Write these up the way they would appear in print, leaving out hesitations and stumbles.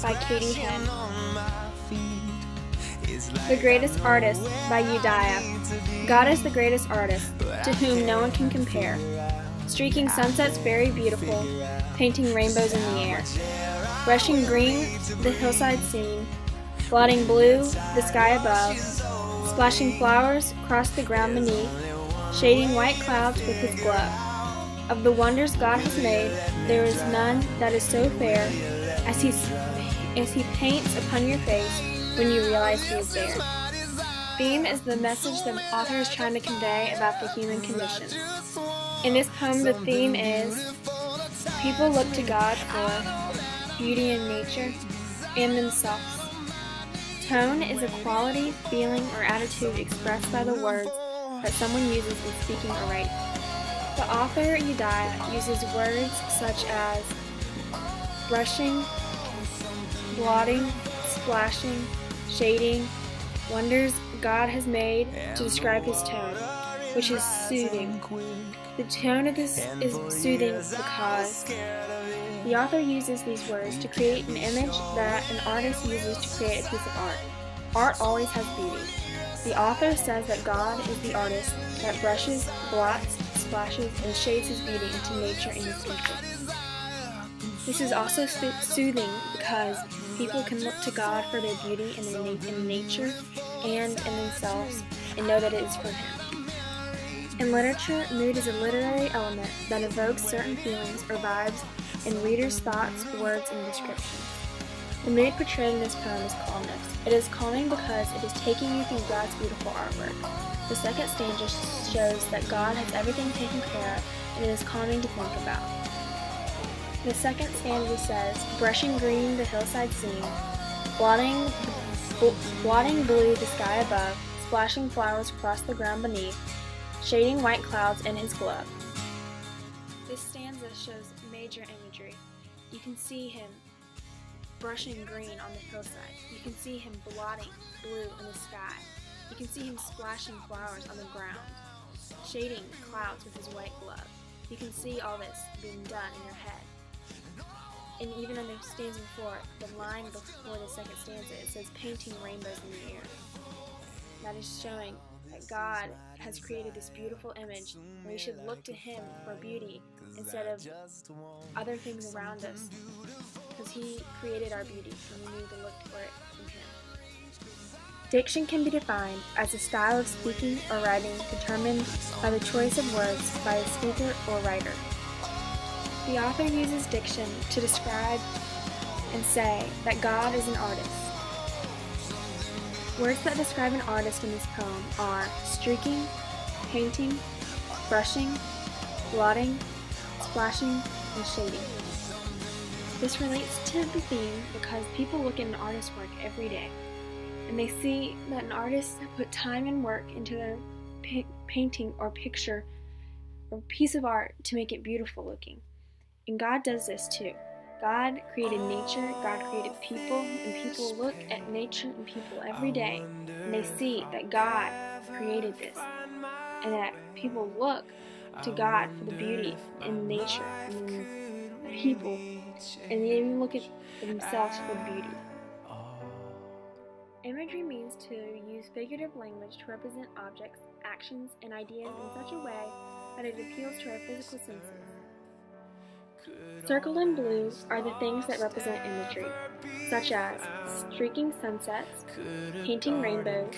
by Katie Henn. The Greatest Artist by Udiah. God is the greatest artist, to whom no one can compare. Streaking sunsets very beautiful, painting rainbows in the air. Brushing green the hillside scene, blotting blue the sky above, splashing flowers across the ground beneath, shading white clouds with his glove. Of the wonders God has made, there is none that is so fair as he paints upon your face when you realize he is there. Theme is the message the author is trying to convey about the human condition. In this poem, the theme is people look to God for beauty in nature and themselves. Tone is a quality, feeling, or attitude expressed by the words that someone uses in speaking or writing. The author, Udiah, uses words such as brushing, blotting, splashing, shading, wonders God has made to describe his tone, which is soothing. The tone of this is soothing because the author uses these words to create an image that an artist uses to create a piece of art. Art always has beauty. The author says that God is the artist that brushes, blots, splashes, and shades his beauty into nature and his people. This is also soothing because people can look to God for their beauty in nature and in themselves and know that it is from him. In literature, mood is a literary element that evokes certain feelings or vibes in readers' thoughts, words, and descriptions. The mood portrayed in this poem is calmness. It is calming because it is taking you through God's beautiful artwork. The second stanza shows that God has everything taken care of, and it is calming to think about. The second stanza says, brushing green the hillside scene, blotting blue the sky above, splashing flowers across the ground beneath, shading white clouds in his glove. This stanza shows major imagery. You can see him brushing green on the hillside. You can see him blotting blue in the sky. You can see him splashing flowers on the ground, shading clouds with his white glove. You can see all this being done in your head. And even in the stanza before, the line before the second stanza, it says painting rainbows in the air. That is showing that God has created this beautiful image, and we should look to him for beauty instead of other things around us, because he created our beauty, and we need to look for it from him. Diction can be defined as a style of speaking or writing determined by the choice of words by a speaker or writer. The author uses diction to describe and say that God is an artist. Words that describe an artist in this poem are streaking, painting, brushing, blotting, splashing, and shading. This relates to the theme because people look at an artist's work every day, and they see that an artist put time and work into their painting or picture or piece of art to make it beautiful looking. And God does this too. God created nature, God created people, and people look at nature and people every day, and they see that God created this, and that people look to God for the beauty in nature and in people, and they even look at themselves for beauty. Imagery means to use figurative language to represent objects, actions, and ideas in such a way that it appeals to our physical senses. Circled in blue are the things that represent imagery, such as streaking sunsets, painting rainbows,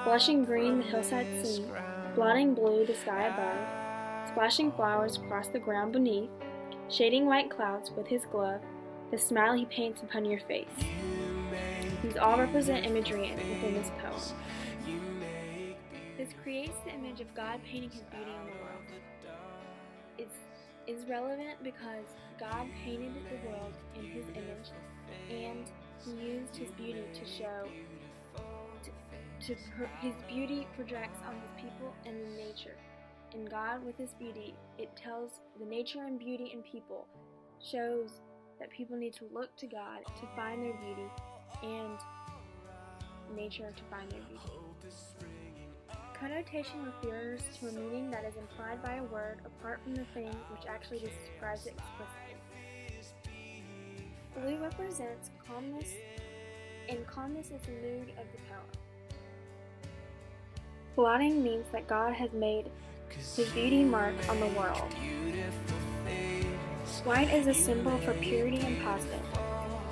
blushing green the hillside scene, blotting blue the sky above, splashing flowers across the ground beneath, shading white clouds with his glove, the smile he paints upon your face. These all represent imagery within this poem. This creates the image of God painting his beauty on the world. It's relevant because God painted the world in his image, and he used his beauty to show his beauty projects on his people and in nature. And God, with his beauty, it tells the nature and beauty in people, shows that people need to look to God to find their beauty, and nature to find their beauty. Connotation refers to a meaning that is implied by a word apart from the thing which actually describes it explicitly. Blue represents calmness, and calmness is the mood of the poem. Blotting means that God has made His beauty mark on the world. White is a symbol for purity and positive.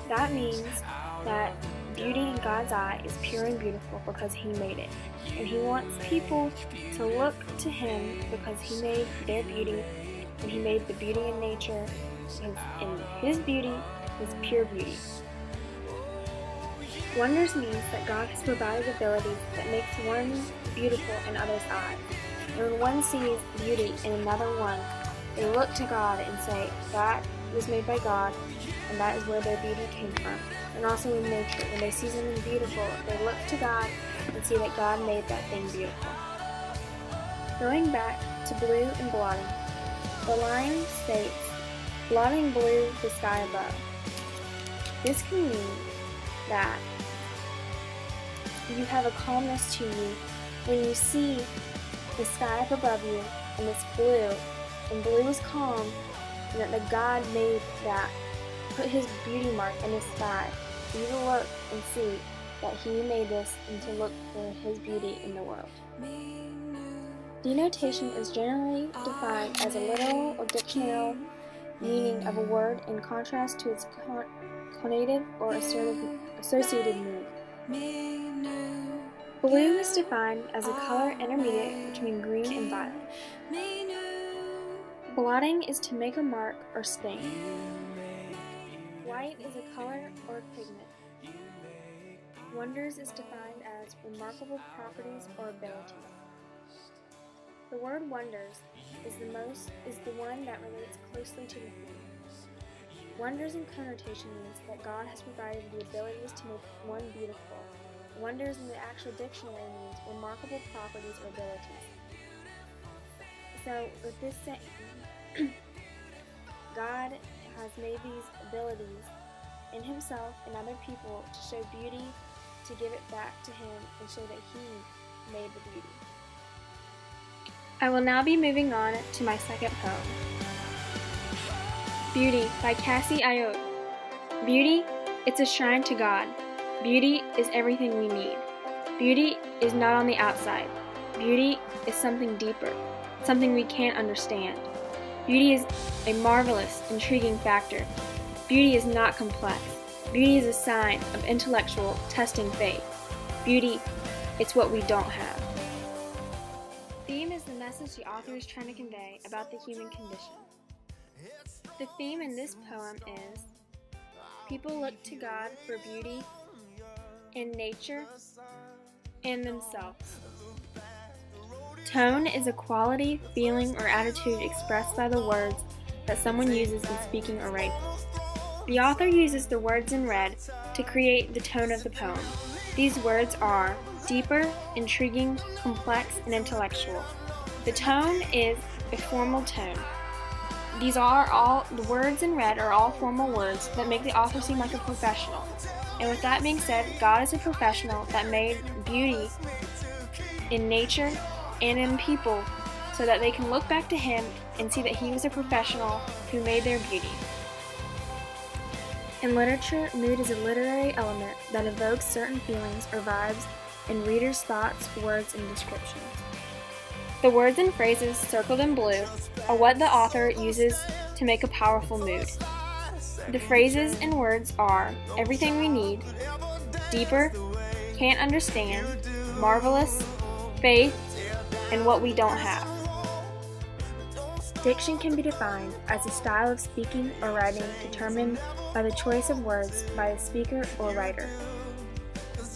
That means that beauty in God's eye is pure and beautiful because He made it. And He wants people to look to Him because He made their beauty, and He made the beauty in nature, and His beauty is pure beauty. Wonders means that God has provided abilities that makes one beautiful in others' eyes. And when one sees beauty in another one, they look to God and say, that was made by God, and that is where their beauty came from. And also in nature, when they see something beautiful, they look to God and see that God made that thing beautiful. Going back to blue and blotting, the line states, blotting blue the sky above. This can mean that you have a calmness to you when you see the sky up above you and it's blue, and blue is calm, and that the God made that, put His beauty mark in the sky, for you to look and see that He made this and to look for His beauty in the world. Denotation is generally defined as a literal or dictionary meaning of a word in contrast to its connotative or associated meaning. Blue is defined as a color intermediate between green and violet. Blotting is to make a mark or stain. White is a color or a pigment. Wonders is defined as remarkable properties or abilities. The word wonders is the one that relates closely to the theme. Wonders in connotation means that God has provided the abilities to make one beautiful. Wonders in the actual dictionary means remarkable properties or abilities. So with this saying, God has made these abilities in Himself and other people to show beauty, to give it back to Him, and show that He made the beauty. I will now be moving on to my second poem. Beauty by Cassie Ayotte. Beauty, it's a shrine to God. Beauty is everything we need. Beauty is not on the outside. Beauty is something deeper, something we can't understand. Beauty is a marvelous, intriguing factor. Beauty is not complex. Beauty is a sign of intellectual, testing faith. Beauty, it's what we don't have. Theme is the message the author is trying to convey about the human condition. The theme in this poem is people look to God for beauty in nature and themselves. Tone is a quality, feeling, or attitude expressed by the words that someone uses in speaking or writing. The author uses the words in red to create the tone of the poem. These words are deeper, intriguing, complex, and intellectual. The tone is a formal tone. The words in red are all formal words that make the author seem like a professional. And with that being said, God is a professional that made beauty in nature and in people so that they can look back to Him and see that He was a professional who made their beauty. In literature, mood is a literary element that evokes certain feelings or vibes in readers' thoughts, words, and descriptions. The words and phrases circled in blue are what the author uses to make a powerful mood. The phrases and words are everything we need, deeper, can't understand, marvelous, faith, and what we don't have. Diction can be defined as a style of speaking or writing determined by the choice of words by the speaker or writer.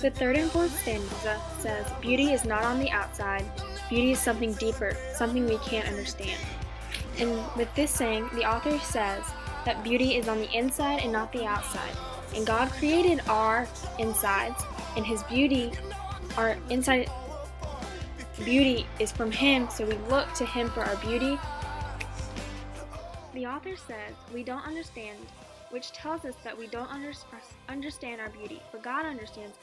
The third and fourth stanza says, beauty is not on the outside, beauty is something deeper, something we can't understand. And with this saying, the author says that beauty is on the inside and not the outside. And God created our insides, and His beauty, our inside beauty is from Him, so we look to Him for our beauty. The author says, we don't understand, which tells us that we don't understand our beauty, but God understands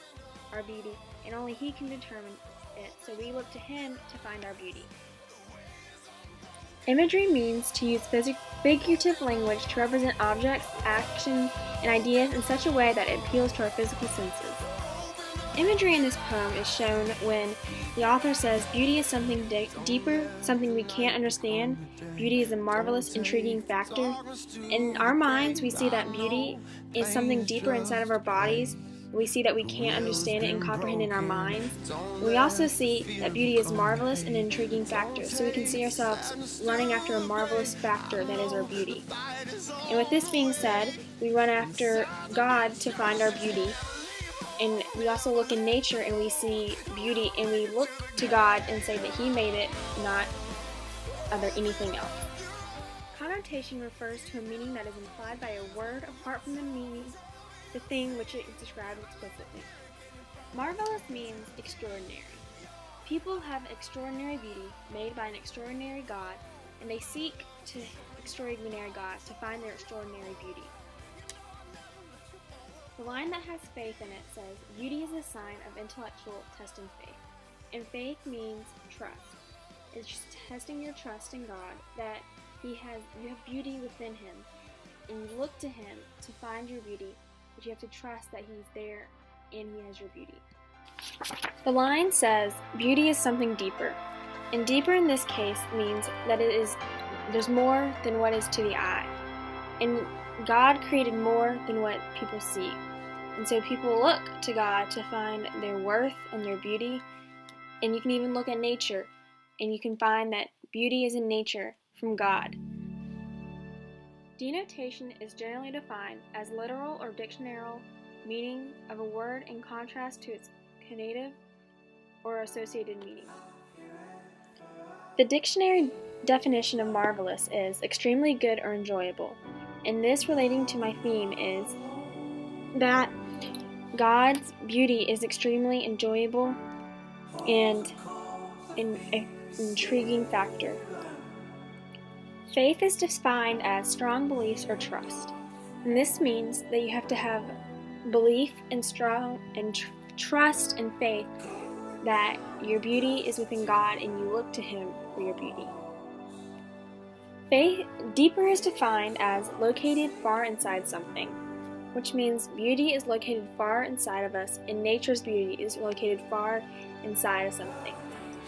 our beauty, and only He can determine it, so we look to Him to find our beauty. Imagery means to use figurative language to represent objects, actions, and ideas in such a way that it appeals to our physical senses. Imagery in this poem is shown when the author says beauty is something deeper, something we can't understand. Beauty is a marvelous, intriguing factor. In our minds, we see that beauty is something deeper inside of our bodies. We see that we can't understand it and comprehend in our minds. We also see that beauty is marvelous and intriguing factor, so we can see ourselves running after a marvelous factor that is our beauty. And with this being said, we run after God to find our beauty. And we also look in nature and we see beauty, and we look to God and say that He made it, not anything else. Connotation refers to a meaning that is implied by a word apart from the thing which it describes explicitly. Marvelous means extraordinary. People have extraordinary beauty made by an extraordinary God, and they seek to extraordinary God to find their extraordinary beauty. The line that has faith in it says, beauty is a sign of intellectual testing faith. And faith means trust. It's just testing your trust in God that you have beauty within Him, and you look to Him to find your beauty, but you have to trust that He's there and He has your beauty. The line says, beauty is something deeper. And deeper in this case means that there's more than what is to the eye. And God created more than what people see. And so people look to God to find their worth and their beauty. And you can even look at nature, and you can find that beauty is in nature from God. Denotation is generally defined as literal or dictionary meaning of a word in contrast to its connotative or associated meaning. The dictionary definition of marvelous is extremely good or enjoyable. And this, relating to my theme, is that God's beauty is extremely enjoyable and an intriguing factor. Faith is defined as strong beliefs or trust. And this means that you have to have belief and trust and faith that your beauty is within God and you look to Him for your beauty. Faith deeper is defined as located far inside something, which means beauty is located far inside of us, and nature's beauty is located far inside of something,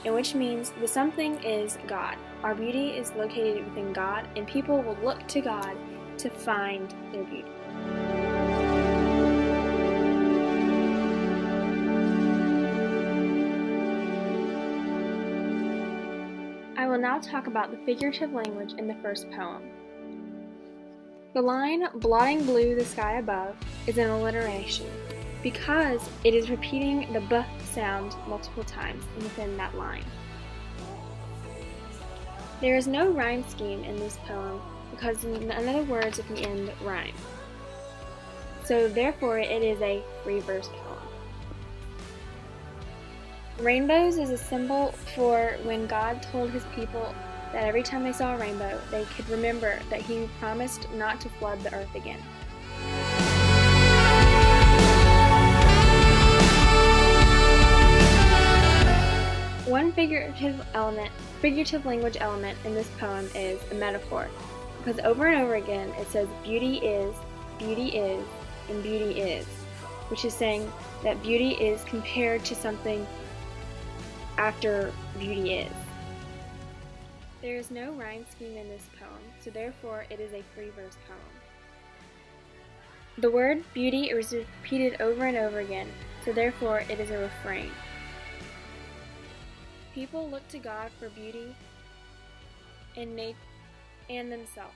and which means the something is God. Our beauty is located within God, and people will look to God to find their beauty. I will now talk about the figurative language in the first poem. The line, blotting blue the sky above, is an alliteration because it is repeating the B sound multiple times within that line. There is no rhyme scheme in this poem because none of the words at the end rhyme. So therefore it is a free verse poem. Rainbows is a symbol for when God told His people that every time they saw a rainbow, they could remember that He promised not to flood the earth again. One figurative language element in this poem is a metaphor, because over and over again it says beauty is, and beauty is, which is saying that beauty is compared to something after beauty is. There is no rhyme scheme in this poem, so therefore it is a free verse poem. The word beauty is repeated over and over again, so therefore it is a refrain. People look to God for beauty and themselves.